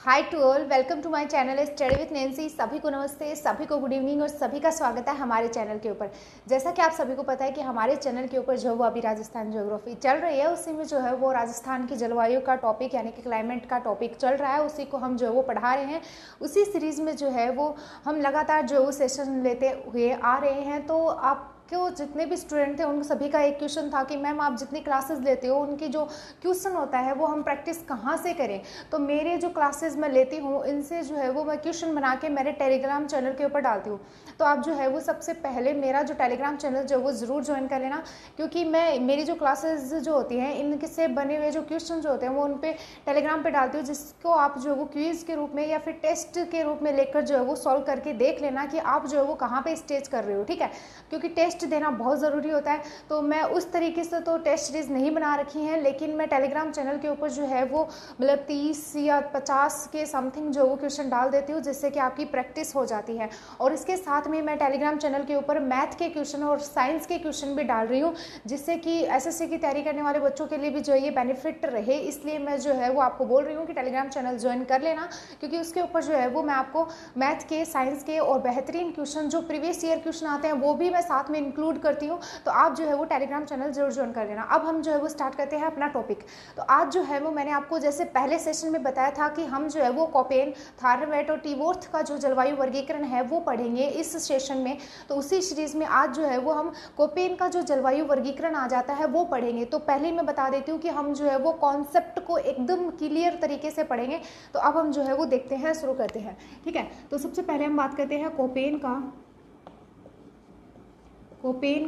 Hi to all, welcome to my channel study with Nancy. सभी को नमस्ते, सभी को गुड इवनिंग और सभी का स्वागत है हमारे चैनल के ऊपर। जैसा कि आप सभी को पता है कि हमारे चैनल के ऊपर जो है वो अभी राजस्थान ज्योग्राफी चल रही है, उसी में जो है वो राजस्थान की जलवायु का टॉपिक यानी कि क्लाइमेट का टॉपिक चल रहा है, उसी को हम जो है वो पढ़ा रहे हैं। उसी सीरीज़ में जो है वो हम लगातार जो सेशन लेते हुए आ रहे हैं। तो आप जो जितने भी स्टूडेंट थे उन सभी का एक क्वेश्चन था कि मैम आप जितनी क्लासेस लेते हो उनकी जो क्वेश्चन होता है वो हम प्रैक्टिस कहाँ से करें। तो मेरे जो क्लासेस मैं लेती हूँ इनसे जो है वो मैं क्वेश्चन बना के मेरे टेलीग्राम चैनल के ऊपर डालती हूँ। तो आप जो है वो सबसे पहले मेरा जो टेलीग्राम चैनल जो वो ज़रूर ज्वाइन कर लेना, क्योंकि मैं मेरी जो क्लासेस जो होती हैं इनसे बने हुए जो क्वेश्चन जो होते हैं वो उन पर टेलीग्राम पर डालती हूँ, जिसको आप जो है वो क्विज़ के रूप में या फिर टेस्ट के रूप में लेकर जो है वो सॉल्व करके देख लेना कि आप जो है वो कहाँ पर स्टेज कर रहे हो। ठीक है, क्योंकि टेस्ट देना बहुत ज़रूरी होता है। तो मैं उस तरीके से तो टेस्ट सीरीज़ नहीं बना रखी हैं, लेकिन मैं टेलीग्राम चैनल के ऊपर जो है वो मतलब 30 या 50 के समथिंग जो वो क्वेश्चन डाल देती हूँ, जिससे कि आपकी प्रैक्टिस हो जाती है। और इसके साथ में मैं टेलीग्राम चैनल के ऊपर मैथ के क्वेश्चन और साइंस के क्वेश्चन भी डाल रही हूँ, जिससे कि एसएससी की तैयारी करने वाले बच्चों के लिए भी जो है ये बेनिफिट रहे। इसलिए मैं जो है वो आपको बोल रही हूँ कि टेलीग्राम चैनल ज्वाइन कर लेना, क्योंकि उसके ऊपर जो है वो मैं आपको मैथ के, साइंस के और बेहतरीन क्वेश्चन जो प्रीवियस ईयर क्वेश्चन आते हैं वो भी मैं साथ में इंक्लूड करती हूँ। तो आप जो है वो टेलीग्राम चैनल जरूर ज्वाइन कर लेना। अब हम जो है वो स्टार्ट करते हैं अपना टॉपिक। तो आज जो है वो मैंने आपको जैसे पहले सेशन में बताया था कि हम जो है वो कोपेन, थार्नवेट और टीवोर्थ का जो जलवायु वर्गीकरण है वो पढ़ेंगे इस सेशन में। तो उसी सीरीज में आज जो है वो हम कोपेन का जो जलवायु वर्गीकरण आ जाता है वो पढ़ेंगे। तो पहले मैं बता देती हूँ कि हम जो है वो कॉन्सेप्ट को एकदम क्लियर तरीके से पढ़ेंगे। तो अब हम जो है वो देखते हैं, शुरू करते हैं। ठीक है, तो सबसे पहले हम बात करते हैं कोपेन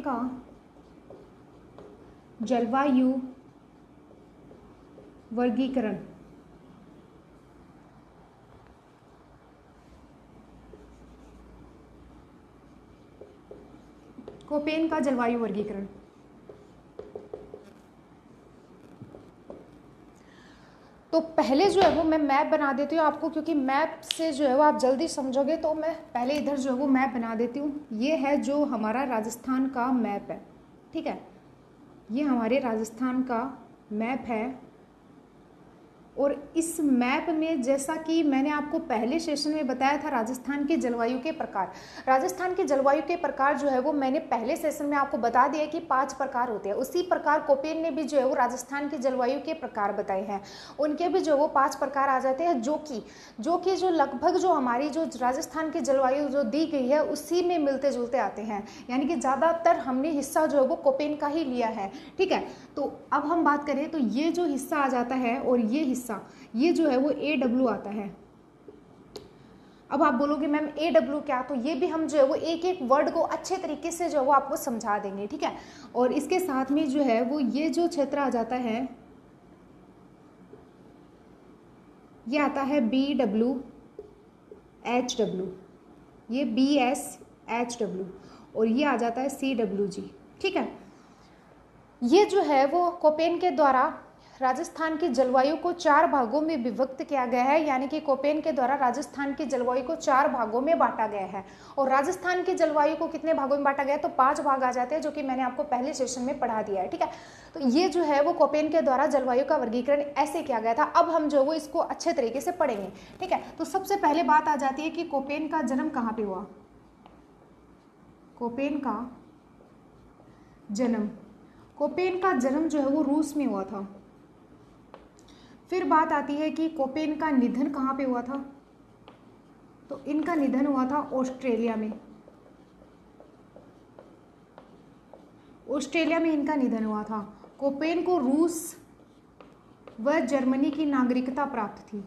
का जलवायु वर्गीकरण। कोपेन का जलवायु वर्गीकरण। तो पहले जो है वो मैं मैप बना देती हूँ आपको, क्योंकि मैप से जो है वो आप जल्दी समझोगे। तो मैं पहले इधर जो है वो मैप बना देती हूँ। ये है जो हमारा राजस्थान का मैप है। ठीक है, ये हमारे राजस्थान का मैप है। और इस मैप में जैसा कि मैंने आपको पहले सेशन में बताया था, राजस्थान के जलवायु के प्रकार। राजस्थान के जलवायु के प्रकार जो है वो मैंने पहले सेशन में आपको बता दिया कि 5 प्रकार होते हैं। उसी प्रकार कोपेन ने भी जो है वो राजस्थान के जलवायु के प्रकार बताए हैं। उनके भी जो वो 5 प्रकार आ जाते हैं, जो लगभग जो हमारी जो राजस्थान की जलवायु जो दी गई है उसी में मिलते जुलते आते हैं। यानी कि ज़्यादातर हमने हिस्सा जो है वो कोपेन का ही लिया है। ठीक है, तो अब हम बात करें तो ये जो हिस्सा आ जाता है और ये हिस्सा, ये जो है वो AW आता है। अब आप बोलोगे मैम AW क्या, तो ये भी हम जो है वो एक एक वर्ड को अच्छे तरीके से जो है वो आपको समझा देंगे। ठीक है, और इसके साथ में जो है वो ये जो क्षेत्र आ जाता है, ये आता है BW HW, ये BS HW और ये आ जाता है CWG। ठीक है, ये जो है वो कोपेन के द्वारा राजस्थान की जलवायु को 4 भागों में विभक्त किया गया है। यानी कि कोपेन के द्वारा राजस्थान की जलवायु को 4 भागों में बांटा गया है। और राजस्थान की जलवायु को कितने भागों में बांटा गया है, तो 5 भाग आ जाते हैं, जो कि मैंने आपको पहले सेशन में पढ़ा दिया है। ठीक है, तो ये जो है वो कोपेन के द्वारा जलवायु का वर्गीकरण ऐसे किया गया था। अब हम जो वो इसको अच्छे तरीके से पढ़ेंगे। ठीक है, तो सबसे पहले बात आ जाती है कि कोपेन का जन्म कहाँ पे हुआ। कोपेन का जन्म जो है वो रूस में हुआ था। फिर बात आती है कि कोपेन का निधन कहाँ पे हुआ था, तो इनका निधन हुआ था ऑस्ट्रेलिया में। ऑस्ट्रेलिया में इनका निधन हुआ था। कोपेन को रूस व जर्मनी की नागरिकता प्राप्त थी।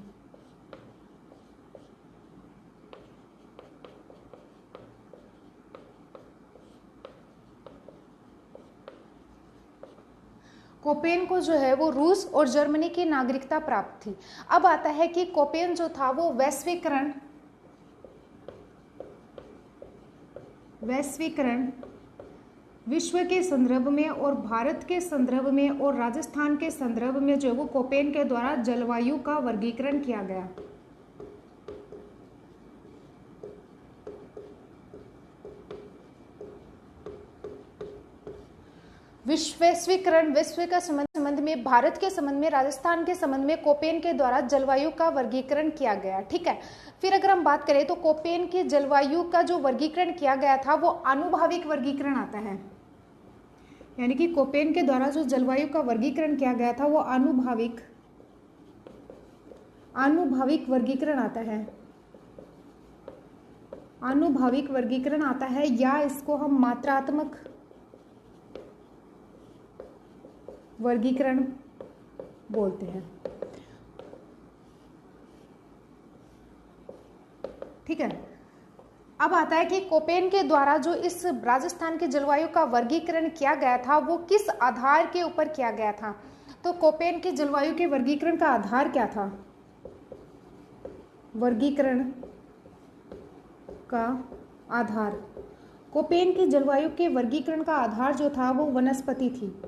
कोपेन को जो है वो रूस और जर्मनी की नागरिकता प्राप्त थी। अब आता है कि कोपेन जो था वो वैश्वीकरण विश्व के संदर्भ में और भारत के संदर्भ में और राजस्थान के संदर्भ में जो वो कोपेन के द्वारा जलवायु का वर्गीकरण किया गया। वैश्वीकरण, विश्व के संबंध में, भारत के संबंध में, राजस्थान के संबंध में कोपेन के द्वारा जलवायु का वर्गीकरण किया गया। ठीक है, फिर अगर हम बात करें तो कोपेन के जलवायु का जो वर्गीकरण किया गया था वो आनुभाविक वर्गीकरण आता है, यानी कि कोपेन के द्वारा जो जलवायु का वर्गीकरण किया गया था वो आनुभाविक वर्गीकरण आता है, आनुभाविक वर्गीकरण आता है, या इसको हम मात्रात्मक वर्गीकरण बोलते हैं। ठीक है, अब आता है कि कोपेन के द्वारा जो इस राजस्थान के जलवायु का वर्गीकरण किया गया था वो किस आधार के ऊपर किया गया था। तो कोपेन के जलवायु के वर्गीकरण का आधार क्या था? वर्गीकरण का आधार, कोपेन के जलवायु के वर्गीकरण का आधार जो था वो वनस्पति थी,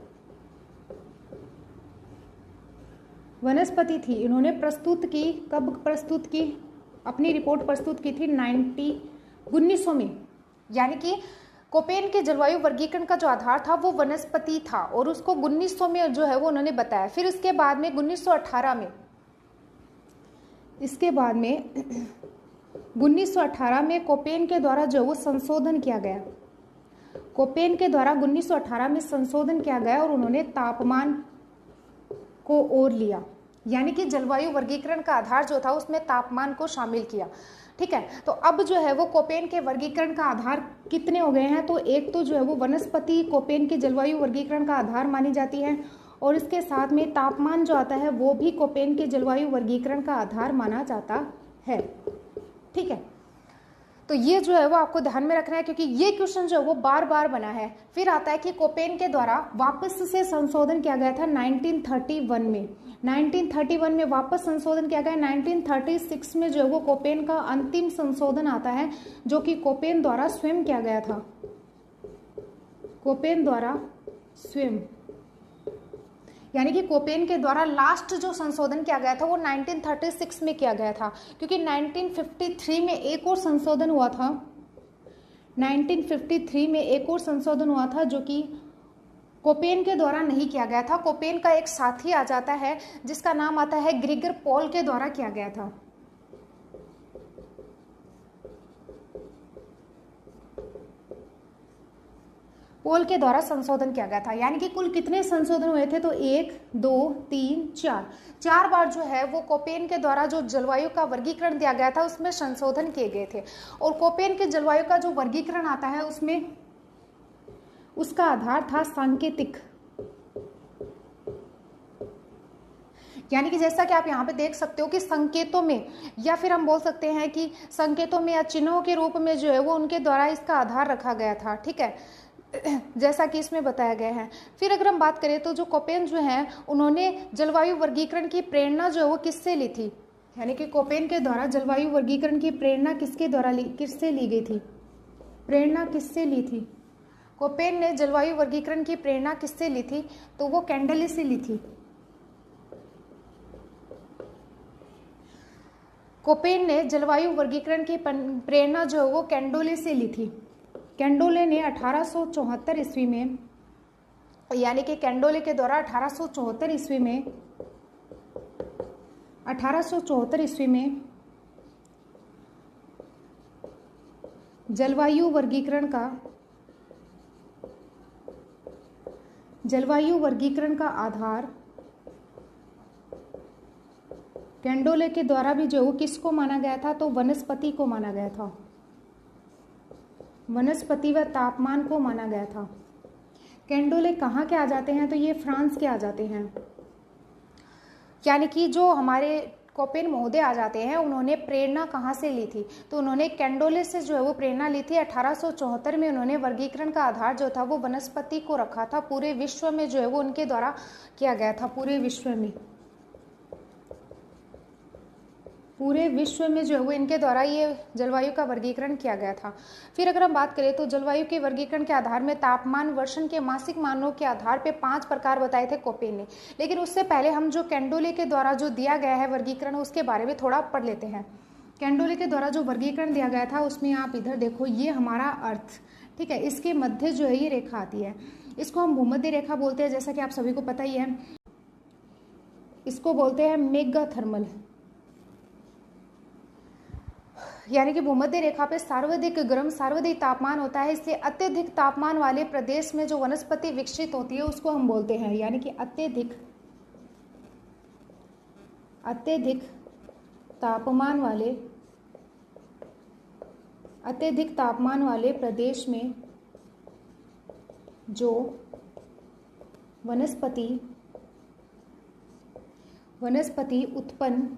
वनस्पति थी। इन्होंने प्रस्तुत की, कब प्रस्तुत की? अपनी रिपोर्ट प्रस्तुत की थी 1900 में, यानी कि कोपेन के जलवायु वर्गीकरण का जो आधार था वो वनस्पति था और उसको 1900 में जो है वो उन्होंने बताया। फिर इसके बाद में 1918 में, इसके बाद में 1918 में कोपेन के द्वारा जो वो संशोधन किया गया, कोपेन के द्वारा 1918 में संशोधन किया गया और उन्होंने तापमान को ओर लिया, यानी कि जलवायु वर्गीकरण का आधार जो था उसमें तापमान को शामिल किया। ठीक है, तो अब जो है वो कोपेन के वर्गीकरण का आधार कितने हो गए हैं? तो एक तो जो है वो वनस्पति कोपेन के जलवायु वर्गीकरण का आधार मानी जाती है और इसके साथ में तापमान जो आता है वो भी कोपेन के जलवायु वर्गीकरण का आधार माना जाता है। ठीक है, तो ये जो है वो आपको ध्यान में रखना है क्योंकि ये क्वेश्चन जो है वो बार बार बना है। फिर आता है कि कोपेन के द्वारा वापस से संशोधन किया गया था 1931 में, 1931 में वापस संशोधन किया गया। 1936 में जो है वो कोपेन का अंतिम संशोधन आता है जो कि कोपेन द्वारा स्वयं किया गया था, कोपेन द्वारा स्वयं, यानी कि कोपेन के द्वारा लास्ट जो संशोधन किया गया था वो 1936 में किया गया था, क्योंकि 1953 में एक और संशोधन हुआ था, 1953 में एक और संशोधन हुआ था जो कि कोपेन के द्वारा नहीं किया गया था। कोपेन का एक साथी आ जाता है जिसका नाम आता है ग्रीगर पॉल के द्वारा किया गया था। पोल के द्वारा संशोधन किया गया था, यानी कि कुल कितने संशोधन हुए थे? तो 1 2 3 4 बार जो है वो कोपेन के द्वारा जो जलवायु का वर्गीकरण दिया गया था उसमें संशोधन किए गए थे। और कोपेन के जलवायु का जो वर्गीकरण आता है उसमें उसका आधार था सांकेतिक, यानी कि जैसा कि आप यहाँ पे देख सकते हो कि संकेतों में, या फिर हम बोल सकते हैं कि संकेतों में या चिन्हों के रूप में जो है वो उनके द्वारा इसका आधार रखा गया था। ठीक है, जैसा कि इसमें बताया गया है। फिर अगर हम बात करें तो जो कोपेन जो है उन्होंने जलवायु वर्गीकरण की प्रेरणा जो है वो किससे ली थी, यानी कि कोपेन के द्वारा जलवायु वर्गीकरण की प्रेरणा किसके द्वारा किससे ली गई थी? प्रेरणा किससे ली थी? कोपेन ने जलवायु वर्गीकरण की प्रेरणा किससे ली थी? तो वो कैंडोले से ली थी। कोपेन ने जलवायु वर्गीकरण की प्रेरणा जो है वो कैंडोले से ली थी। कैंडोले ने 1874 ईस्वी में, यानी कि कैंडोले के द्वारा 1874 ईस्वी में जलवायु वर्गीकरण का आधार कैंडोले के द्वारा भी जो किसको माना गया था? तो वनस्पति को माना गया था, वनस्पति व तापमान को माना गया था। कैंडोले कहाँ के आ जाते हैं? तो ये फ्रांस के आ जाते हैं, यानी कि जो हमारे कोपेन महोदय आ जाते हैं उन्होंने प्रेरणा कहाँ से ली थी? तो उन्होंने कैंडोले से जो है वो प्रेरणा ली थी। 1874 में उन्होंने वर्गीकरण का आधार जो था वो वनस्पति को रखा था। पूरे विश्व में जो है वो उनके द्वारा किया गया था, पूरे विश्व में जो है वो इनके द्वारा ये जलवायु का वर्गीकरण किया गया था। फिर अगर हम बात करें तो जलवायु के वर्गीकरण के आधार में तापमान, वर्षण के मासिक मानों के आधार पे 5 प्रकार बताए थे कोपेन ने। लेकिन उससे पहले हम जो कैंडोले के द्वारा जो दिया गया है वर्गीकरण उसके बारे में थोड़ा पढ़ लेते हैं। कैंडोले के द्वारा जो वर्गीकरण दिया गया था उसमें आप इधर देखो, ये हमारा अर्थ, ठीक है, इसके मध्य जो है ये रेखा आती है। इसको हम भूमध्य रेखा बोलते हैं, जैसा कि आप सभी को पता ही है। इसको बोलते हैं मेगाथर्मल, यानी कि भूमध्य रेखा पे सर्वाधिक गर्म सर्वाधिक तापमान होता है, इसलिए अत्यधिक तापमान वाले प्रदेश में जो वनस्पति विकसित होती है उसको हम बोलते हैं, यानी कि अत्यधिक तापमान वाले प्रदेश में जो वनस्पति उत्पन्न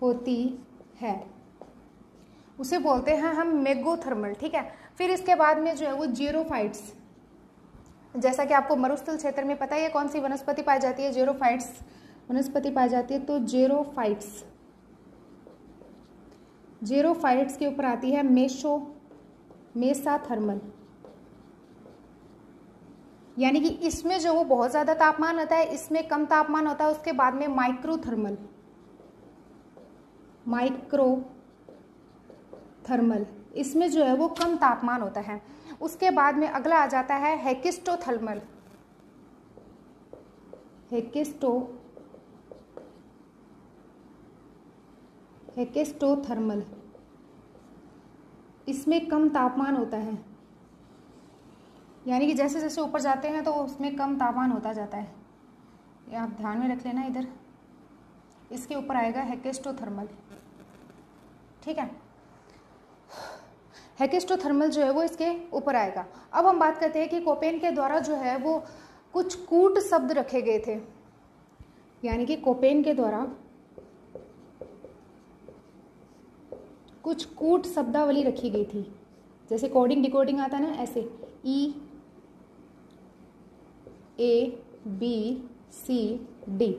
होती है उसे बोलते हैं हम मेगोथर्मल। ठीक है, फिर इसके बाद में जो है वो जीरोफाइट्स, जैसा कि आपको मरुस्थल क्षेत्र में पता है कौन सी वनस्पति पाई जाती है, जीरोफाइट्स वनस्पति पाई जाती है। तो जीरोफाइट्स के ऊपर आती है मेसाथर्मल, यानी कि इसमें जो वो बहुत ज्यादा तापमान होता है, इसमें कम तापमान होता है। उसके बाद में माइक्रोथर्मल, इसमें जो है वो कम तापमान होता है। उसके बाद में अगला आ जाता है हेकिस्टोथर्मल, हेकिस्टोथर्मल, इसमें कम तापमान होता है, यानी कि जैसे जैसे ऊपर जाते हैं तो उसमें कम तापमान होता जाता है। ये आप ध्यान में रख लेना, इधर इसके ऊपर आएगा हेकिस्टोथर्मल। ठीक है, हेकिस्टोथर्मल जो है वो इसके ऊपर आएगा। अब हम बात करते हैं कि कोपेन के द्वारा जो है वो कुछ कूट शब्द रखे गए थे, यानी कि कोपेन के द्वारा कुछ कूट शब्दावली रखी गई थी, जैसे कोडिंग डिकोडिंग आता है ना, ऐसे EABCD।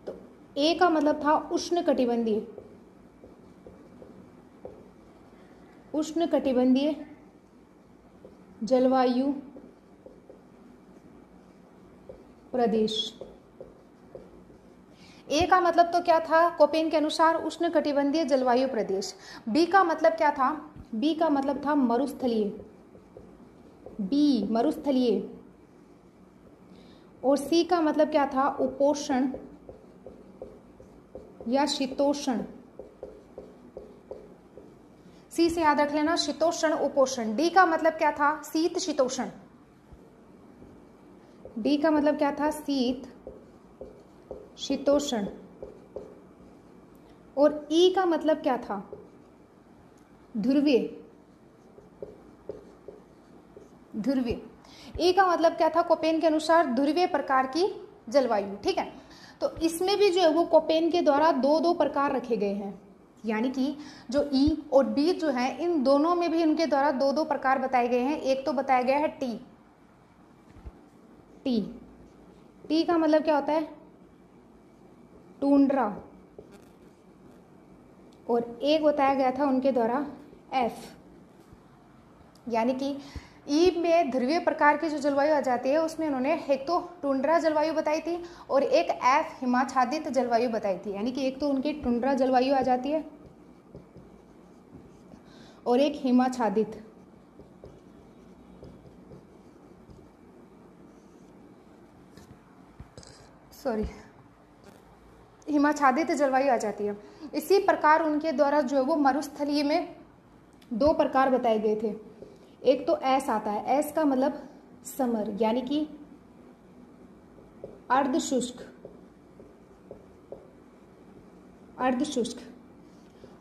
तो ए का मतलब था उष्णकटिबंधीय जलवायु प्रदेश। ए का मतलब तो क्या था कोपेन के अनुसार, उष्णकटिबंधीय जलवायु प्रदेश। बी का मतलब क्या था, बी का मतलब था मरुस्थलीय। और सी का मतलब क्या था, उपोष्ण या शीतोष्ण। सी से याद रख लेना, शीतोष्ण उपोष्ण। डी का मतलब क्या था, शीत शीतोष्ण। डी का मतलब क्या था, शीत शीतोष्ण। और ई का मतलब क्या था, ध्रुवीय। ए का मतलब क्या था कोपेन के अनुसार, ध्रुवीय प्रकार की जलवायु। ठीक है, तो इसमें भी जो है वो कोपेन के द्वारा दो प्रकार रखे गए हैं, यानी कि जो ई और बी जो है इन दोनों में भी इनके द्वारा दो प्रकार बताए गए हैं। एक तो बताया गया है टी का मतलब क्या होता है, टूंड्रा। और एक बताया गया था उनके द्वारा एफ, यानी कि ई में ध्रुवीय प्रकार की जो जलवायु आ जाती है उसमें उन्होंने एक तो टुंड्रा जलवायु बताई थी और एक एफ हिमाच्छादित जलवायु बताई थी, यानी कि एक तो उनकी टुंड्रा जलवायु आ जाती है और एक हिमाच्छादित। हिमाच्छादित जलवायु आ जाती है। इसी प्रकार उनके द्वारा जो है वो मरुस्थलीय में दो प्रकार बताए गए थे। एक तो एस आता है, एस का मतलब समर, यानी कि अर्धशुष्क।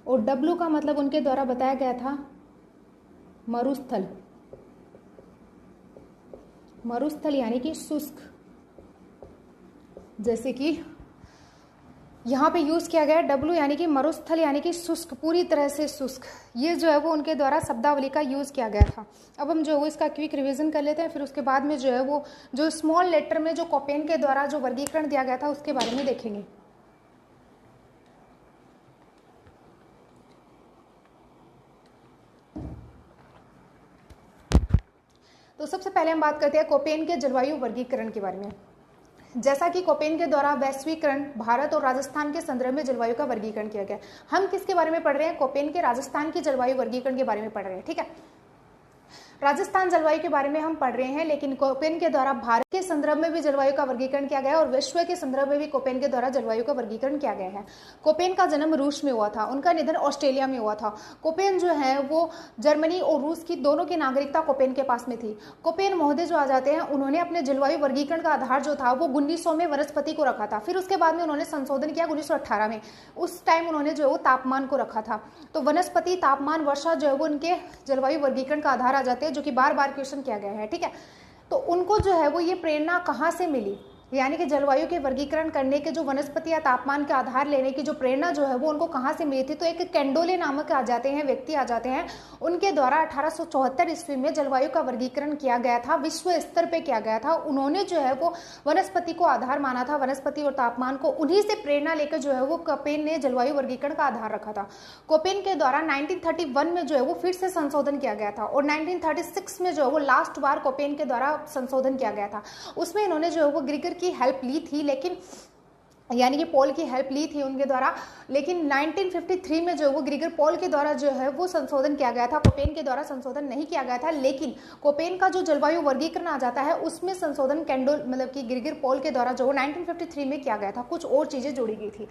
और डब्लू का मतलब उनके द्वारा बताया गया था मरुस्थल यानी कि शुष्क। जैसे कि यहाँ पे यूज किया गया डब्लू यानी कि मरुस्थल यानी कि शुष्क, पूरी तरह से शुष्क। ये जो है वो उनके द्वारा शब्दावली का यूज किया गया था। अब हम जो है वो इसका क्विक रिवीजन कर लेते हैं, फिर उसके बाद में जो है वो जो स्मॉल लेटर में जो कोपेन के द्वारा जो वर्गीकरण दिया गया था उसके बारे में देखेंगे। तो सबसे पहले हम बात करते हैं कोपेन के जलवायु वर्गीकरण के बारे में। जैसा कि कोपेन के द्वारा वैश्वीकरण, भारत और राजस्थान के संदर्भ में जलवायु का वर्गीकरण किया गया। हम किसके बारे में पढ़ रहे हैं, कोपेन के राजस्थान की जलवायु वर्गीकरण के बारे में पढ़ रहे हैं। ठीक है, राजस्थान जलवायु के बारे में हम पढ़ रहे हैं, लेकिन कोपेन के द्वारा भारत के संदर्भ में भी जलवायु का वर्गीकरण किया गया है और विश्व के संदर्भ में भी कोपेन के द्वारा जलवायु का वर्गीकरण किया गया है। कोपेन का जन्म रूस में हुआ था, उनका निधन ऑस्ट्रेलिया में हुआ था। कोपेन जो है वो जर्मनी और रूस की दोनों की नागरिकता कोपेन के पास में थी। कोपेन महोदय जो आ जाते हैं, उन्होंने अपने जलवायु वर्गीकरण का आधार जो था वो 1900 में वनस्पति को रखा था। फिर उसके बाद में उन्होंने संशोधन किया 1918 में। उस टाइम उन्होंने जो है वो तापमान को रखा था। तो वनस्पति, तापमान, वर्षा जो है वो उनके जलवायु वर्गीकरण का आधार आ जाते हैं, जो कि बार बार क्वेश्चन किया गया है। ठीक है, तो उनको जो है वो ये प्रेरणा कहाँ से मिली, यानी कि जलवायु के वर्गीकरण करने के जो वनस्पति या तापमान के आधार लेने की जो प्रेरणा जो है वो उनको कहाँ से मिली थी। तो एक कैंडोले नामक आ जाते हैं, व्यक्ति आ जाते हैं, उनके द्वारा 1874 ईस्वी में जलवायु का वर्गीकरण किया गया था, विश्व स्तर पे किया गया था। उन्होंने जो है वो वनस्पति को आधार माना था, वनस्पति और तापमान को, उन्हीं से प्रेरणा लेकर जो है वो कोपेन ने जलवायु वर्गीकरण का आधार रखा था। कोपेन के द्वारा 1931 में जो है वो फिर से संशोधन किया गया था और 1936 में जो है वो लास्ट बार कोपेन के द्वारा संशोधन किया गया था। उसमें इन्होंने जो है वो ग्रीगर की हेल्प ली थी, लेकिन यानी कि पॉल की हेल्प ली थी उनके द्वारा, लेकिन 1953 में जो वो ग्रीगर पॉल के द्वारा जो है वो संशोधन किया गया था। कोपेन के द्वारा संशोधन नहीं किया गया था, लेकिन कोपेन का जो जलवायु वर्गीकरण आ जाता है उसमें संशोधन मतलब कि ग्रीगर पॉल के द्वारा जो 1953 में किया गया था। कुछ और चीजें जोड़ी गई थी।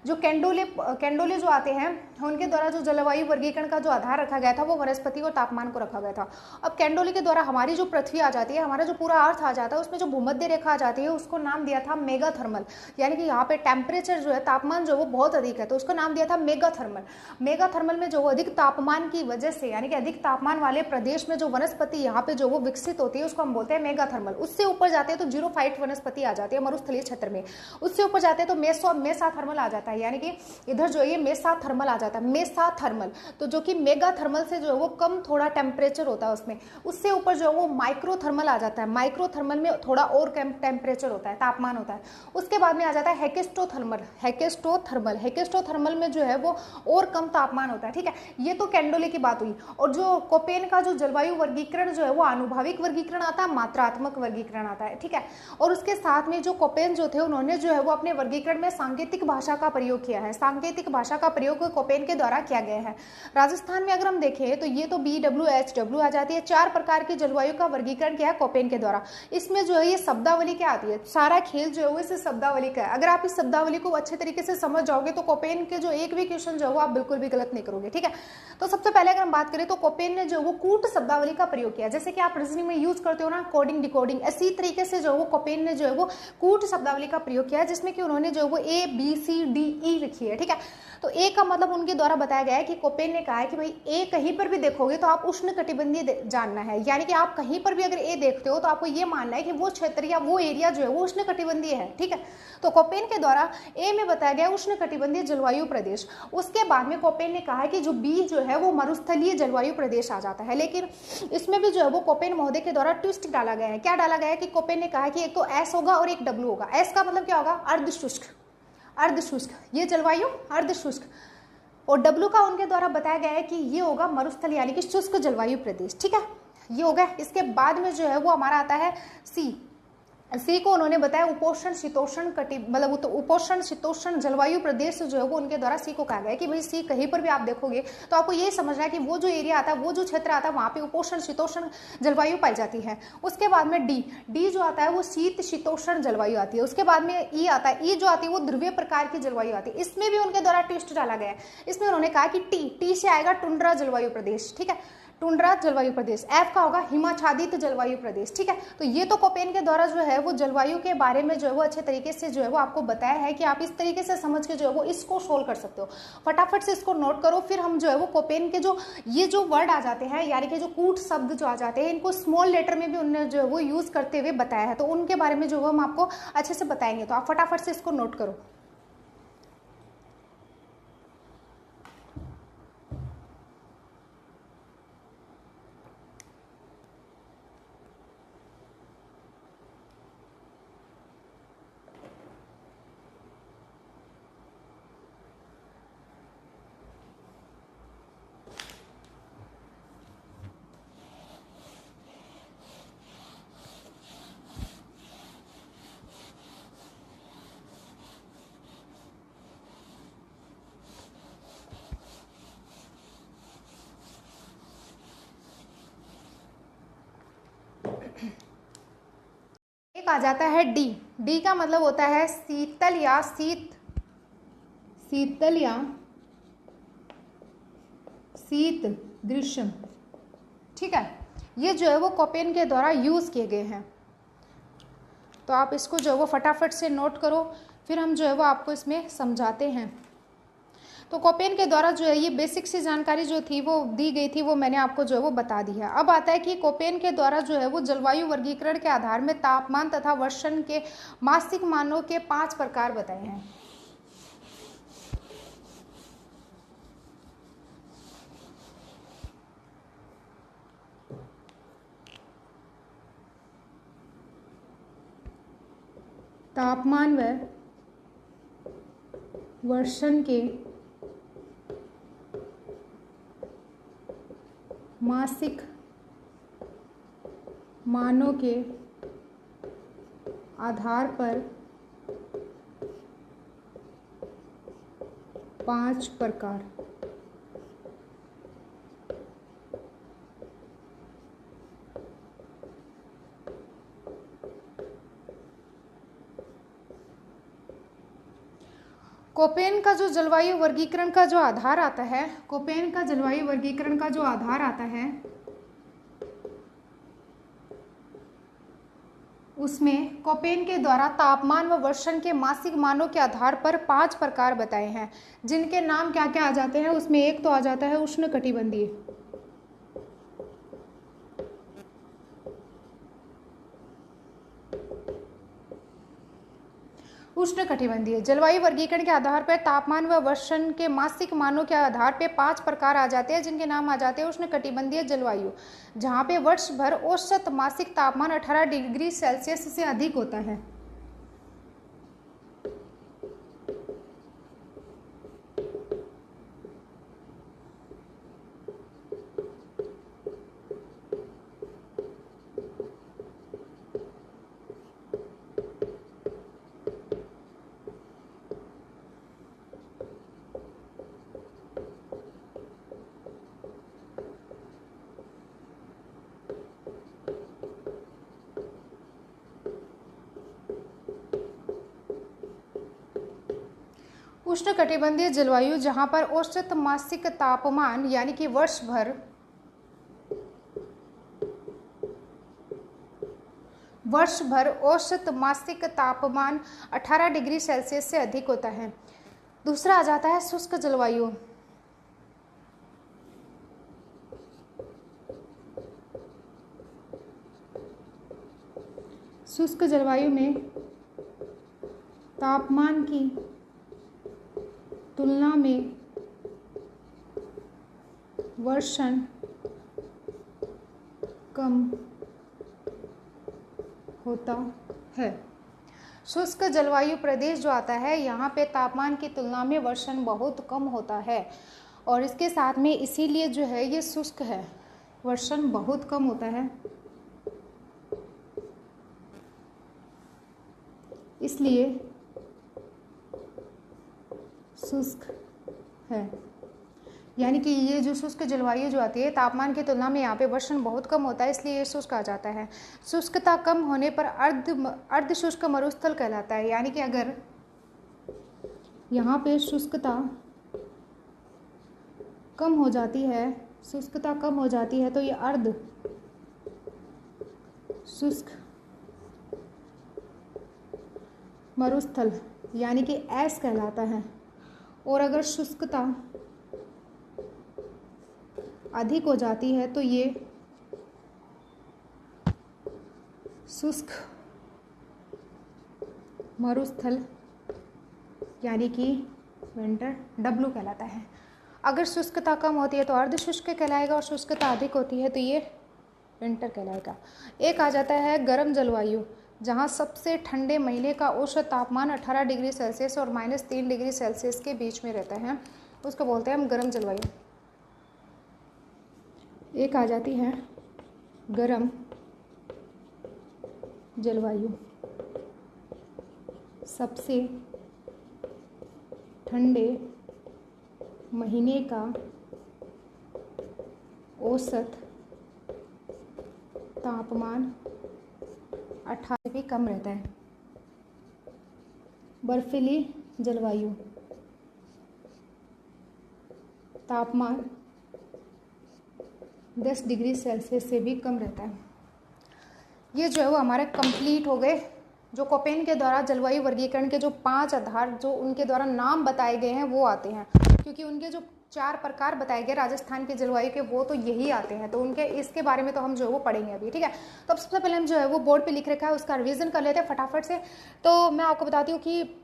जो कैंडोले जो आते हैं उनके द्वारा जो जलवायु वर्गीकरण का जो आधार रखा गया था वो वनस्पति और तापमान को रखा गया था। अब कैंडोले के द्वारा हमारी जो पृथ्वी आ जाती है, हमारा जो पूरा अर्थ आ जाता है, उसमें जो भूमध्य रेखा आ जाती है उसको नाम दिया था मेगा थर्मल, यानी कि यहाँ पे टेम्परेचर जो है, तापमान जो वो बहुत अधिक है, तो उसका नाम दिया था मेगा थर्मल। मेगा थर्मल में जो अधिक तापमान की वजह से, यानी कि अधिक तापमान वाले प्रदेश में जो वनस्पति यहाँ पे जो वो विकसित होती है उसको हम बोलते हैं मेगा थर्मल। उससे ऊपर जाते हैं तो जीरोफाइट वनस्पति आ जाती है मरुस्थलीय क्षेत्र में। उससे ऊपर जाते हैं तो मेसा थर्मल आ जाता है, यानी कि इधर जो ये मेसा थर्मल आ जाता है, मेसा थर्मल, तो जो कि मेगा थर्मल से जो है वो कम थोड़ा टेम्परेचर होता है उसमें। उससे ऊपर जो है वो माइक्रो थर्मल आ जाता है, माइक्रो थर्मल में थोड़ा और कम टेम्परेचर होता है, तापमान होता है। उसके बाद में आ जाता है हेकेस्टोथर्मल। हेकेस्टोथर्मल में जो है वो और कम तापमान होता है। ठीक है, ये तो कैंडोले की बात हुई। और जो कोपेन का जो जलवायु वर्गीकरण जो है वो आनुभाविक वर्गीकरण आता है, मात्रात्मक वर्गीकरण आता है। ठीक है, और उसके साथ में जो कोपेन जो थे उन्होंने जो है वो अपने वर्गीकरण में सांकेतिक भाषा का प्रयोग किया है। सांकेतिक भाषा का प्रयोग कोपेन के द्वारा किया गया है। राजस्थान में अगर हम देखें तो ये तो BWHW आ जाती है। 4 प्रकार की जलवायु का वर्गीकरण किया है कोपेन के द्वारा। इसमें जो है ये शब्दावली क्या आती है, सारा खेल जो है वो इस शब्दावली का है। अगर आप इस शब्दावली को अच्छे तरीके से समझ जाओगे तो कोपेन के जो एक भी क्वेश्चन जो है वो आप बिल्कुल भी गलत नहीं करोगे। ठीक है, तो सबसे पहले अगर हम बात करें तो कोपेन ने जो वो कूट शब्दावली का प्रयोग किया, जैसे कि आप रीजनिंग में यूज करते हो ना कोडिंग डिकोडिंग, इसी तरीके से जो वो कोपेन ने जो है वो कूट शब्दावली का प्रयोग किया है, जिसमें कि उन्होंने जो वो ABCDE लिखी है। ठीक है, तो ए का मतलब उनके द्वारा बताया गया है कि कोपेन ने कहा है कि भाई ए कहीं पर भी देखोगे तो आप उष्ण कटिबंधीय जानना है, यानी कि आप कहीं पर भी अगर ए देखते हो तो आपको ये मानना है कि वो क्षेत्र या वो एरिया जो है वो उष्ण कटिबंधीय है। ठीक है, तो कोपेन के द्वारा ए में बताया गया उष्ण कटिबंधीय जलवायु प्रदेश। उसके बाद में कोपेन ने कहा है कि जो बी जो है वो मरुस्थलीय जलवायु प्रदेश आ जाता है, लेकिन इसमें भी जो है वो कोपेन महोदय के द्वारा ट्विस्ट डाला गया है। क्या डाला गया है कि कोपेन ने कहा है कि एक तो एस होगा और एक डब्ल्यू होगा। एस का मतलब क्या होगा, अर्धशुष्क, अर्धशुष्क, ये जलवायु अर्धशुष्क, और डब्ल्यू का उनके द्वारा बताया गया है कि ये होगा मरुस्थल यानी कि शुष्क जलवायु प्रदेश। ठीक है, ये हो गया। इसके बाद में जो है वो हमारा आता है सी को उन्होंने बताया उपोष्ण शीतोष्ण मतलब उपोष्ण शीतोष्ण जलवायु प्रदेश जो है वो उनके द्वारा सी को कहा गया है कि भाई सी कहीं पर भी आप देखोगे तो आपको ये समझना है कि वो जो एरिया आता है, वो जो क्षेत्र आता है, वहां पे उपोष्ण शीतोष्ण जलवायु पाई जाती है। उसके बाद में डी जो आता है वो शीत शीतोष्ण जलवायु आती है। उसके बाद में ई आता है, ई जो आती है वो ध्रुवीय प्रकार की जलवायु आती है। इसमें भी उनके द्वारा ट्विस्ट डाला गया है। इसमें उन्होंने कहा कि टी से आएगा टुंड्रा जलवायु प्रदेश। ठीक है, टुंड्रा जलवायु प्रदेश। एफ का होगा हिमाच्छादित जलवायु प्रदेश। ठीक है, तो ये तो कोपेन के द्वारा जो है वो जलवायु के बारे में जो है वो अच्छे तरीके से जो है वो आपको बताया है कि आप इस तरीके से समझ के जो है वो इसको सोल्व कर सकते हो। फटाफट से इसको नोट करो। फिर हम जो है वो कोपेन के जो ये जो वर्ड आ जाते हैं, यानी कि जो कूट शब्द जो आ जाते हैं, इनको स्मॉल लेटर में भी उन्होंने जो है वो यूज करते हुए बताया है, तो उनके बारे में जो है हम आपको अच्छे से बताएंगे। तो आप फटाफट से इसको नोट करो। आ जाता है डी। डी का मतलब होता है शीतल या शीत दृश्य। ठीक है, ये जो है वो कोपेन के द्वारा यूज किए गए हैं। तो आप इसको जो है वो फटाफट से नोट करो, फिर हम जो है वो आपको इसमें समझाते हैं। तो कोपेन के द्वारा जो है ये बेसिक सी जानकारी जो थी वो दी गई थी, वो मैंने आपको जो है वो बता दी है। अब आता है कि कोपेन के द्वारा जो है वो जलवायु वर्गीकरण के आधार में तापमान तथा वर्षण के मासिक मानों के 5 प्रकार बताए हैं। तापमान व वर्षण के मासिक मानों के आधार पर 5 प्रकार। कोपेन का जो जलवायु वर्गीकरण का जो आधार आता है, कोपेन का जलवायु वर्गीकरण का जो आधार आता है, उसमें कोपेन के द्वारा तापमान व वर्षण के मासिक मानों के आधार पर 5 प्रकार बताए हैं, जिनके नाम क्या क्या आ जाते हैं। उसमें एक तो आ जाता है उष्णकटिबंधीय। उष्णकटिबंधीय जलवायु वर्गीकरण के आधार पर तापमान व वर्षण के मासिक मानों के आधार पर 5 प्रकार आ जाते हैं, जिनके नाम आ जाते हैं उष्णकटिबंधीय जलवायु, जहां पे वर्ष भर औसत मासिक तापमान 18 डिग्री सेल्सियस से अधिक होता है। उष्णकटिबंधीय जलवायु जहां पर औसत मासिक तापमान यानी कि वर्ष भर औसत मासिक तापमान 18 डिग्री सेल्सियस से अधिक होता है। दूसरा आ जाता है शुष्क जलवायु। शुष्क जलवायु में तापमान की तुलना में वर्षण कम होता है। शुष्क जलवायु प्रदेश जो आता है, यहाँ पे तापमान की तुलना में वर्षण बहुत कम होता है, और इसके साथ में इसीलिए जो है ये शुष्क है, वर्षण बहुत कम होता है, इसलिए शुष्क है। यानी कि ये जो शुष्क जलवायु जो आती है, तापमान की तुलना में यहाँ पे वर्षण बहुत कम होता है, इसलिए ये शुष्क आ जाता है। शुष्कता कम होने पर अर्ध शुष्क मरुस्थल कहलाता है। यानी कि अगर यहाँ पे शुष्कता कम हो जाती है तो ये अर्ध शुष्क मरुस्थल यानी कि ऐस कहलाता है। और अगर शुष्कता अधिक हो जाती है तो ये शुष्क मरुस्थल यानी कि विंटर डब्लू कहलाता है। अगर शुष्कता कम होती है तो अर्ध शुष्क कहलाएगा, और शुष्कता अधिक होती है तो ये विंटर कहलाएगा। एक आ जाता है गर्म जलवायु, जहाँ सबसे ठंडे महीने का औसत तापमान 18 डिग्री सेल्सियस और -3 डिग्री सेल्सियस के बीच में रहता है, उसको बोलते हैं हम गर्म जलवायु। एक आ जाती है गर्म जलवायु, सबसे ठंडे महीने का औसत तापमान 18 भी कम रहता है। बर्फीली जलवायु, तापमान 10 डिग्री सेल्सियस से भी कम रहता है। ये जो है वो हमारे कंप्लीट हो गए जो कोपेन के द्वारा जलवायु वर्गीकरण के जो 5 आधार जो उनके द्वारा नाम बताए गए हैं वो आते हैं, क्योंकि उनके जो 4 प्रकार बताए गए राजस्थान के जलवायु के वो तो यही आते हैं। तो उनके इसके बारे में तो हम जो है वो पढ़ेंगे अभी, ठीक है। तो अब सबसे पहले हम जो है वो बोर्ड पे लिख रखा है उसका रिवीजन कर लेते हैं फटाफट से। तो मैं आपको बताती हूँ कि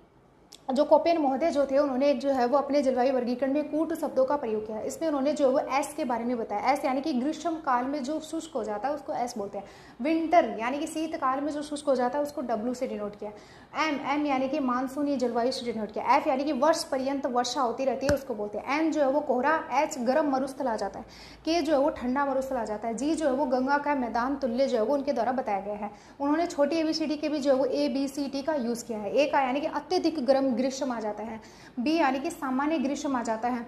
जो कोपेन महोदय जो थे उन्होंने जो है वो अपने जलवायु वर्गीकरण में कूट शब्दों का प्रयोग किया है। इसमें उन्होंने जो है वो एस के बारे में बताया। एस यानी कि ग्रीष्म काल में जो शुष्क हो जाता है उसको एस बोलते हैं। विंटर यानी कि शीतकाल में जो शुष्क हो जाता है उसको डब्ल्यू से डिनोट किया। एम यानी कि मानसूनी जलवायु से डिनोट किया। एफ यानी कि वर्ष पर्यंत वर्षा होती रहती है उसको बोलते हैं। एन जो है वो कोहरा, एच गर्म मरुस्थल आ जाता है, के जो है वो ठंडा मरुस्थल आ जाता है, जी जो है वो गंगा का मैदान तुल्य जो है वो उनके द्वारा बताया गया है। उन्होंने छोटी ABCD के भी जो है वो ABCD का यूज़ किया है। ए का यानी कि अत्यधिक गर्म ग्रीष्म आ जाता है, बी यानी कि सामान्य ग्रीष्म आ जाता है,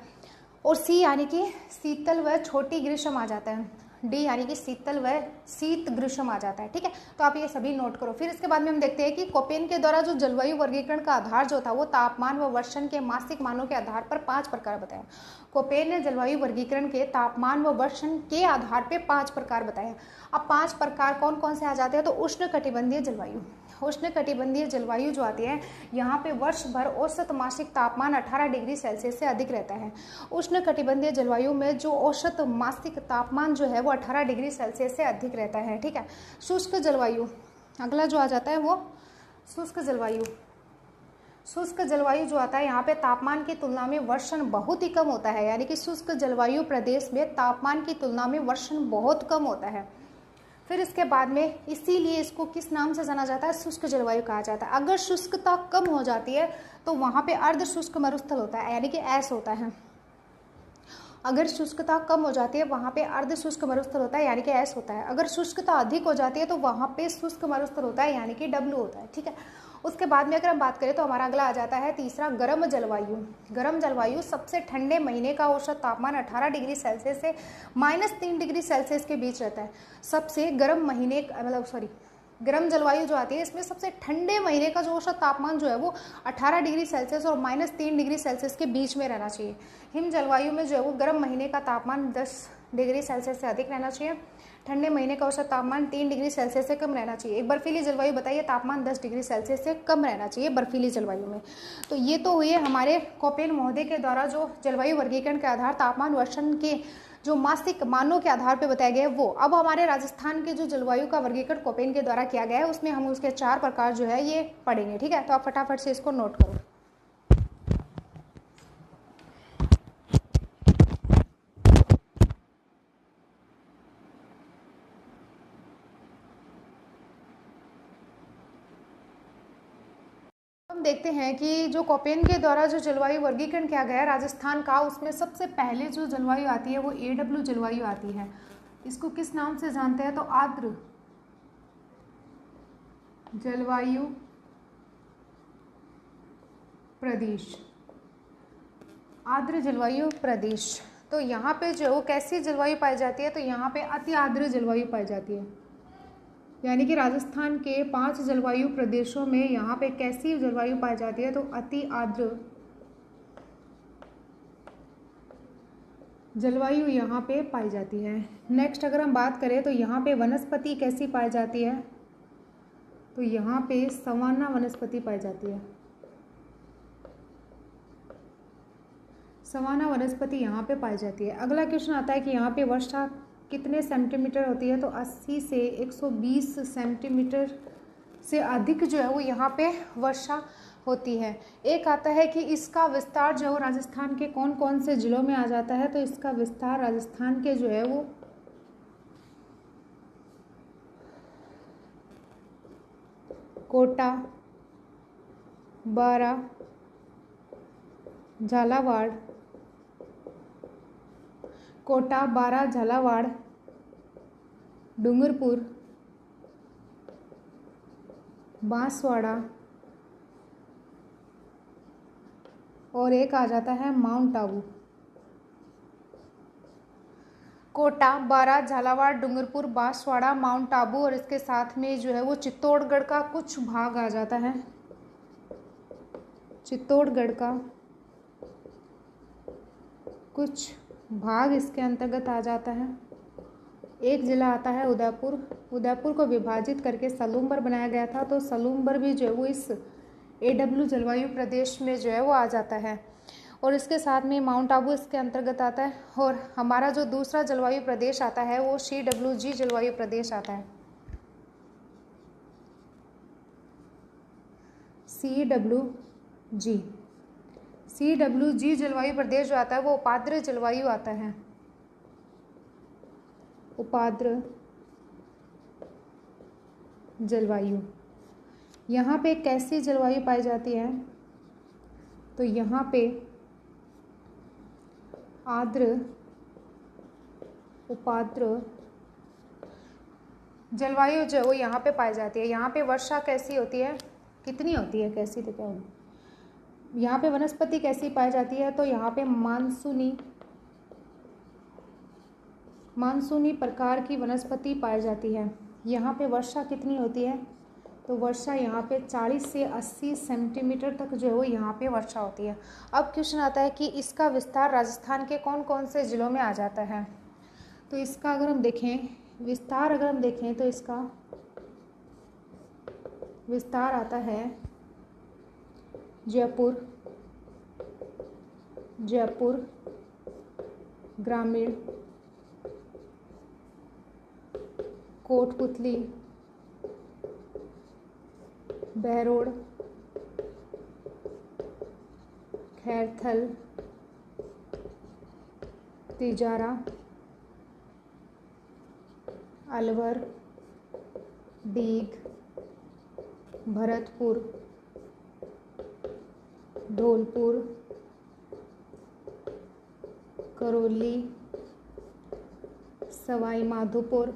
और सी यानी कि शीतल व छोटी ग्रीष्म आ जाता है, डी यानी कि शीतल व शीत ग्रीष्म आ जाता है, ठीक है। तो आप ये सभी नोट करो। फिर इसके बाद में हम देखते हैं कि कोपेन के द्वारा जो जलवायु वर्गीकरण का आधार जो था वो तापमान व वर्षण के मासिक मानों के आधार पर 5 प्रकार बताए। कोपेन ने जलवायु वर्गीकरण के तापमान व वर्षण के आधार पर 5 प्रकार बताए। अब 5 प्रकार कौन कौन से आ जाते हैं? तो उष्ण कटिबंधीय जलवायु, उष्ण कटिबंधीय जलवायु जो आती है यहाँ पे वर्ष भर औसत मासिक तापमान 18 डिग्री सेल्सियस से अधिक रहता है। उष्ण कटिबंधीय जलवायु में जो औसत मासिक तापमान जो है वो 18 डिग्री सेल्सियस से अधिक रहता है, ठीक है। शुष्क जलवायु, अगला जो आ जाता है वो शुष्क जलवायु। शुष्क जलवायु जो आता है यहाँ पे तापमान की तुलना में वर्षण बहुत ही कम होता है, यानी कि शुष्क जलवायु प्रदेश में तापमान की तुलना में वर्षण बहुत कम होता है। फिर इसके बाद में इसीलिए इसको किस नाम से जाना जाता है? शुष्क जलवायु कहा जाता है। अगर शुष्कता कम हो जाती है तो वहाँ पे अर्ध शुष्क मरुस्थल होता है, यानी कि ऐस होता है। अगर शुष्कता कम हो जाती है वहाँ पे अर्ध शुष्क मरुस्थल होता है, यानी कि ऐस होता है। अगर शुष्कता अधिक हो जाती है तो वहाँ पे शुष्क मरुस्थल होता है, यानी कि डब्ल्यू होता है, ठीक है। उसके बाद में अगर हम बात करें तो हमारा अगला आ जाता है तीसरा, गर्म जलवायु। गर्म जलवायु सबसे ठंडे महीने का औसत तापमान 18 डिग्री सेल्सियस से -3 डिग्री सेल्सियस के बीच रहता है। सबसे गर्म महीने गर्म जलवायु जो आती है इसमें सबसे ठंडे महीने का जो औसत तापमान जो है वो 18 डिग्री सेल्सियस और -3 डिग्री सेल्सियस के बीच में रहना चाहिए। हिम जलवायु में जो है वो गर्म महीने का तापमान 10 डिग्री सेल्सियस से अधिक रहना चाहिए। ठंडे महीने का औसत तापमान 3 डिग्री सेल्सियस से कम रहना चाहिए। एक बर्फीली जलवायु बताइए, तापमान 10 डिग्री सेल्सियस से कम रहना चाहिए बर्फीली जलवायु में। तो ये तो हुए हमारे कोपेन महोदय के द्वारा जो जलवायु वर्गीकरण के आधार तापमान वर्षण के जो मासिक मानों के आधार पर बताया गया है वो। अब हमारे राजस्थान के जो जलवायु का वर्गीकरण कोपेन के द्वारा किया गया है उसमें हम उसके 4 प्रकार जो है ये पढ़ेंगे, ठीक है। तो आप फटाफट से इसको नोट करो। हम देखते हैं कि जो कोपेन के द्वारा जो जलवायु वर्गीकरण किया गया है राजस्थान का, उसमें सबसे पहले जो जलवायु आती है वो AW जलवायु आती है। इसको किस नाम से जानते हैं? तो आर्द्र जलवायु प्रदेश, आर्द्र जलवायु प्रदेश। तो यहाँ पे जो कैसी जलवायु पाई जाती है? तो यहाँ पे अति आर्द्र जलवायु पाई जाती है, यानी कि राजस्थान के 5 जलवायु प्रदेशों में यहाँ पे कैसी जलवायु पाई जाती है? तो अति आर्द्र जलवायु यहाँ पे पाई जाती है। नेक्स्ट अगर हम बात करें तो यहाँ पे वनस्पति कैसी पाई जाती है? तो यहाँ पे सवाना वनस्पति पाई जाती है। सवाना वनस्पति यहाँ पे पाई जाती है। अगला क्वेश्चन आता है कि यहाँ पे वर्षा कितने सेंटीमीटर होती है? तो 80 से 120 सेंटीमीटर से अधिक जो है वो यहाँ पे वर्षा होती है। एक आता है कि इसका विस्तार जो है वो राजस्थान के कौन कौन से जिलों में आ जाता है? तो इसका विस्तार राजस्थान के जो है वो कोटा, बारा, झालावाड़, कोटा, बारा, झालावाड़, डूंगरपुर, बांसवाड़ा और एक आ जाता है माउंट आबू। कोटा, बारां, झालावाड़, डूंगरपुर, बांसवाड़ा, माउंट आबू और इसके साथ में जो है वो चित्तौड़गढ़ का कुछ भाग आ जाता है। चित्तौड़गढ़ का कुछ भाग इसके अंतर्गत आ जाता है। एक जिला आता है उदयपुर। उदयपुर को विभाजित करके सलूम्बर बनाया गया था, तो सलूम्बर भी जो है वो इस AW जलवायु प्रदेश में जो है वो आ जाता है। और इसके साथ में माउंट आबू इसके अंतर्गत आता है। और हमारा जो दूसरा जलवायु प्रदेश आता है वो CWG जलवायु प्रदेश आता है। CWG जलवायु प्रदेश जो आता है वो उपाद्र जलवायु आता है। उपाद्र जलवायु। यहाँ पे कैसी जलवायु पाई जाती है, तो यहाँ पे आर्द्र उपाद्र जलवायु जो वो यहाँ पे पाई जाती है। यहाँ पे वर्षा कैसी होती है, कितनी होती है, कैसी तो क्या होगी। यहाँ पे वनस्पति कैसी पाई जाती है, तो यहाँ पे मानसूनी प्रकार की वनस्पति पाई जाती है। यहाँ पे वर्षा कितनी होती है, तो वर्षा यहाँ पे 40 से 80 सेंटीमीटर तक जो है वो यहाँ पे वर्षा होती है। अब क्वेश्चन आता है कि इसका विस्तार राजस्थान के कौन कौन से ज़िलों में आ जाता है। तो इसका अगर हम देखें विस्तार, अगर हम देखें तो इसका विस्तार आता है जयपुर ग्रामीण, कोटपुतली, बहरोड, खैरथल, तिजारा, अलवर, डीग, भरतपुर, धौलपुर, करौली, सवाई माधोपुर,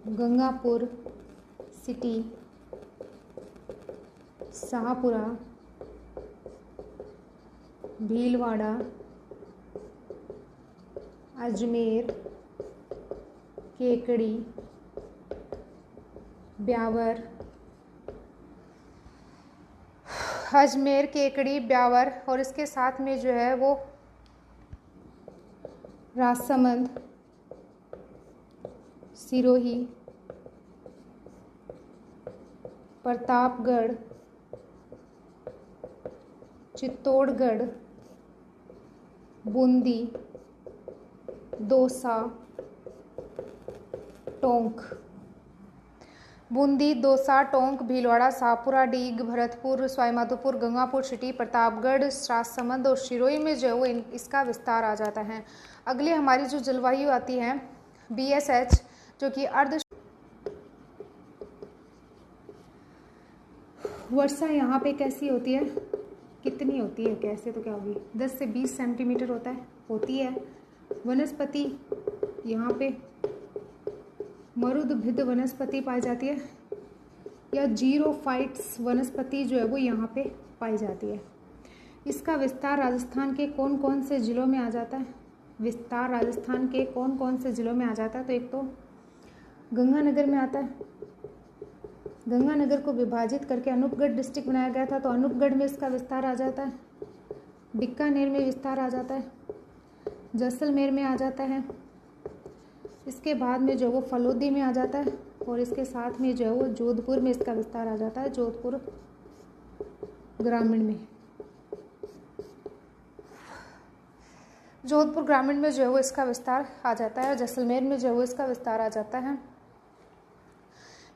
गंगापुर सिटी, शाहपुरा, भीलवाड़ा, अजमेर, केकड़ी, ब्यावर, और इसके साथ में जो है वो राजसमंद, सिरोही, प्रतापगढ़, चित्तौड़गढ़, बूंदी, दौसा, टोंक, भीलवाड़ा, शाहपुरा, डीग, भरतपुर, सवाईमाधोपुर, गंगापुर सिटी, प्रतापगढ़, राजसमंद और सिरोही में जो है वो इसका विस्तार आ जाता है। अगली हमारी जो जलवायु आती है BSH, जो कि अर्ध वर्षा यहाँ पे कैसी होती है, कितनी होती है, कैसे तो क्या होगी, 10 से 20 सेंटीमीटर होती है। वनस्पति यहाँ पे मरुदभिद वनस्पति पाई जाती है, या जीरोफाइट्स वनस्पति जो है वो यहाँ पे पाई जाती है। इसका विस्तार राजस्थान के कौन कौन से ज़िलों में आ जाता है, तो एक तो गंगानगर में आता है। गंगानगर को विभाजित करके अनूपगढ़ डिस्ट्रिक्ट बनाया गया था, तो अनूपगढ़ में इसका विस्तार आ जाता है। बीकानेर में विस्तार आ जाता है, जैसलमेर में आ जाता है, इसके बाद में जो वो फलोदी में आ जाता है, और इसके साथ में जो है वो जोधपुर में इसका विस्तार आ जाता है, जोधपुर ग्रामीण में। जोधपुर ग्रामीण में जो है वो इसका विस्तार आ जाता है, जैसलमेर में जो है वो इसका विस्तार आ जाता है।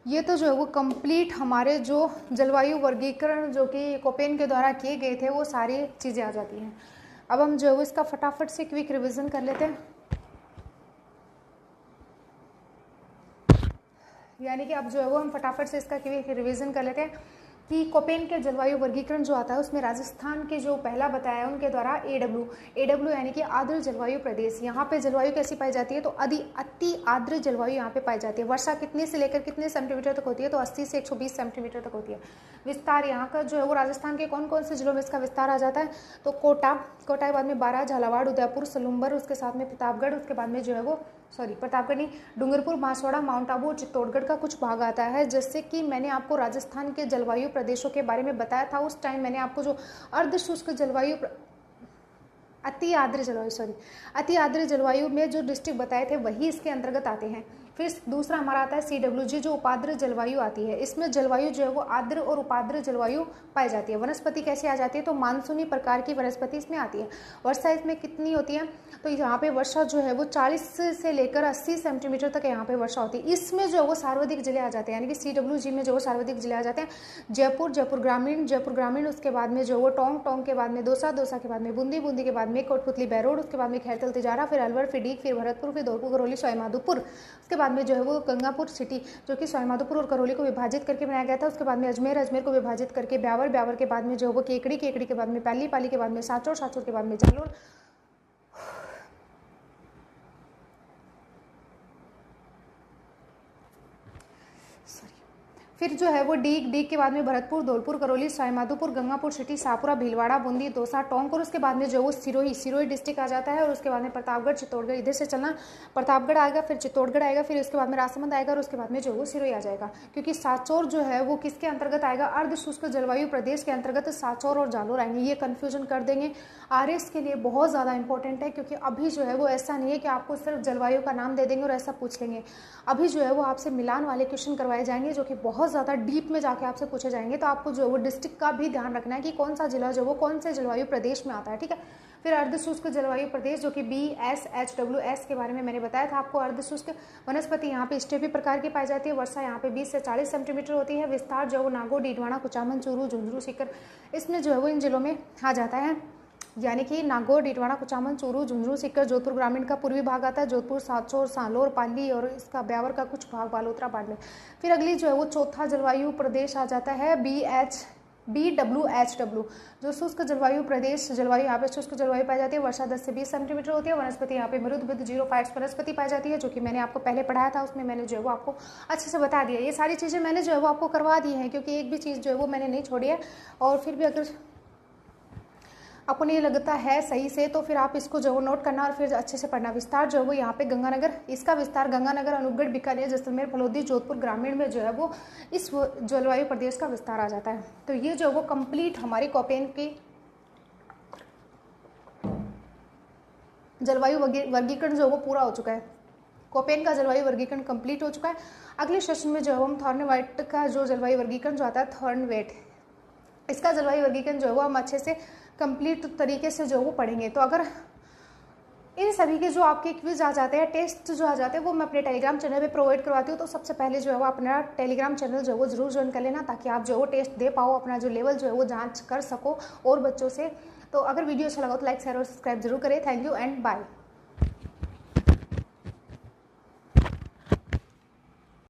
ये तो जो है वो कंप्लीट हमारे जो जलवायु वर्गीकरण जो कि कोपेन के द्वारा किए गए थे वो सारी चीज़ें आ जाती हैं। अब हम जो है वो इसका फटाफट से क्विक रिवीजन कर लेते हैं। यानी कि अब जो है वो हम फटाफट से इसका क्विक रिवीजन कर लेते हैं। कि कोपेन के जलवायु वर्गीकरण जो आता है उसमें राजस्थान के जो पहला बताया है उनके द्वारा एडब्ल्यू यानी कि आर्द्र जलवायु प्रदेश, यहाँ पे जलवायु कैसी पाई जाती है तो अति आर्द्र जलवायु यहाँ पे पाई जाती है। वर्षा कितने से लेकर कितने सेंटीमीटर तक होती है तो 80 से 120 सेंटीमीटर तक होती है। विस्तार यहाँ का जो है वो राजस्थान के कौन कौन से जिलों में इसका विस्तार आ जाता है तो कोटा के बाद में बारां, झालावाड़, उदयपुर, सलूम्बर, उसके साथ में प्रतापगढ़, उसके बाद में जो है वो प्रतापगढ़ नहीं, डूंगरपुर, बांसवाड़ा, माउंट आबू, चित्तौड़गढ़ का कुछ भाग आता है। जैसे कि मैंने आपको राजस्थान के जलवायु प्रदेशों के बारे में बताया था उस टाइम, मैंने आपको जो अर्ध शुष्क जलवायु अति आर्द्र जलवायु में जो डिस्ट्रिक्ट बताए थे वही इसके अंतर्गत आते हैं। फिर दूसरा हमारा आता है CWG जो उपाद्र जलवायु आती है। इसमें जलवायु जो है वो आर्द्र और उपाद्र जलवायु पाई जाती है। वनस्पति कैसे आ जाती है तो मानसूनी प्रकार की वनस्पति इसमें आती है। वर्षा इसमें कितनी होती है तो यहाँ पे वर्षा जो है वो 40 से लेकर 80 सेंटीमीटर तक यहाँ पे वर्षा होती है। इसमें जो है वो सर्वाधिक जिले आ जाते हैं, यानी कि CWG में जो वो सर्वाधिक जिले आ जाते हैं। जयपुर ग्रामीण, उसके बाद में जो वो टोंक के बाद में दौसा के बाद में बूंदी के बाद में कोटपुतली बैरोड, उसके बाद में खैरतल तिजारा, फिर अलवर, फिर डीग, फिर भरतपुर, फिर धौलपुर, करौली, सवाईमाधोपुर, उसके बाद में जो है वो गंगापुर सिटी जो कि सवाईमाधोपुर और करौली को विभाजित करके बनाया गया था। उसके बाद में अजमेर को विभाजित करके ब्यावर के बाद में जो है वो केकड़ी के बाद में पाली के बाद में साचौर के बाद में जालोर, फिर जो है वो डीग के बाद में भरतपुर, धौलपुर, करौली, सवाईमाधोपुर, गंगापुर सिटी, शाहपुरा, भीलवाड़ा, बूंदी, दौसा, टोंक और उसके बाद में जो वो सिरोही डिस्ट्रिक्ट आ जाता है। और उसके बाद में प्रतापगढ़, चित्तौड़गढ़, इधर से चलना, प्रतापगढ़ आएगा, फिर चित्तौड़गढ़ आएगा, फिर उसके बाद में राजसमंद आएगा और उसके बाद में जो वो सिरोही आ जाएगा। क्योंकि साचौर जो है वो किसके अंतर्गत आएगा, अर्ध शुष्क जलवायु प्रदेश के अंतर्गत साचौर और जालोर आएंगे। ये कन्फ्यूजन कर देंगे, RS के लिए बहुत ज़्यादा इंपॉर्टेंट है। क्योंकि अभी जो है वो ऐसा नहीं है कि आपको सिर्फ जलवायु का नाम दे देंगे और ऐसा पूछ लेंगे। अभी जो है वो आपसे मिलान वाले क्वेश्चन करवाए जाएंगे जो कि बहुत ज़्यादा डीप में जाके आपसे पूछे जाएंगे। तो आपको जो है वो डिस्ट्रिक्ट का भी ध्यान रखना है कि कौन सा जिला जो वो कौन से जलवायु प्रदेश में आता है, ठीक है। फिर अर्धशुष्क जलवायु प्रदेश जो कि BSHWS के बारे में मैंने बताया था आपको। अर्धशुष्क वनस्पति यहाँ पे स्टेपी प्रकार की पाई जाती है। वर्षा यहाँ पे 20 से 40 सेंटीमीटर होती है। विस्तार जो वो नागौर, डीडवाना, कुचामन, चूरू, झुंझुनू, सीकर, इसमें जो है वो इन जिलों में आ जाता है। यानी कि नागौर, डीडवाना, कुचामन, चूरू, झुंझुनू, सीकर, जोधपुर ग्रामीण का पूर्वी भाग आता है। जोधपुर, साचौर, सालोर, पाली और इसका ब्यावर का कुछ भाग, बालोतरा, बाड़मेर। फिर अगली जो है वो चौथा जलवायु प्रदेश आ जाता है BWHW जो शुष्क जलवायु प्रदेश। जलवायु यहाँ पे शुष्क जलवायु पाई जाती है। वर्षा 10 से 20 सेंटीमीटर होती है। वनस्पति यहाँ पे मृदुबद्ध जीरोफाइट्स वनस्पति पाई जाती है, जो कि मैंने आपको पहले पढ़ाया था, उसमें मैंने जो है वो आपको अच्छे से बता दिया। ये सारी चीज़ें मैंने जो है वो आपको करवा दी हैं, क्योंकि एक भी चीज़ जो है वो मैंने नहीं छोड़ी है। और फिर भी अगर आपको नहीं लगता है सही से तो फिर आप इसको जो नोट करना और फिर अच्छे से पढ़ना। विस्तार जो है वो यहाँ पे गंगानगर, इसका विस्तार गंगानगर, अनूपगढ़, बीकानेर, जैसलमेर, फलोदी, जोधपुर ग्रामीण में जो है वो इस जलवायु प्रदेश का विस्तार आ जाता है। तो ये जो वो कंप्लीट हमारी कोपेन की जलवायु वर्गीकरण जो वो पूरा हो चुका है। कोपेन का जलवायु वर्गीकरण कंप्लीट हो चुका है। अगले सेशन में जो है हम थॉर्नवेट का जो जलवायु वर्गीकरण जो आता है, थॉर्नवेट, इसका जलवायु वर्गीकरण जो है वो हम अच्छे से कंप्लीट तरीके से जो वो पढ़ेंगे। तो अगर इन सभी के जो आपके क्विज आ जाते हैं, टेस्ट जो आ जाते हैं, वो मैं अपने टेलीग्राम चैनल पे प्रोवाइड करवाती हूँ। तो सबसे पहले जो है वो अपना टेलीग्राम चैनल जो है वो जरूर ज्वाइन कर लेना, ताकि आप जो है वो टेस्ट दे पाओ, अपना जो लेवल जो है वो जांच कर सको और बच्चों से। तो अगर वीडियो अच्छा लगा तो लाइक, शेयर और सब्सक्राइब जरूर करें। Thank you and bye.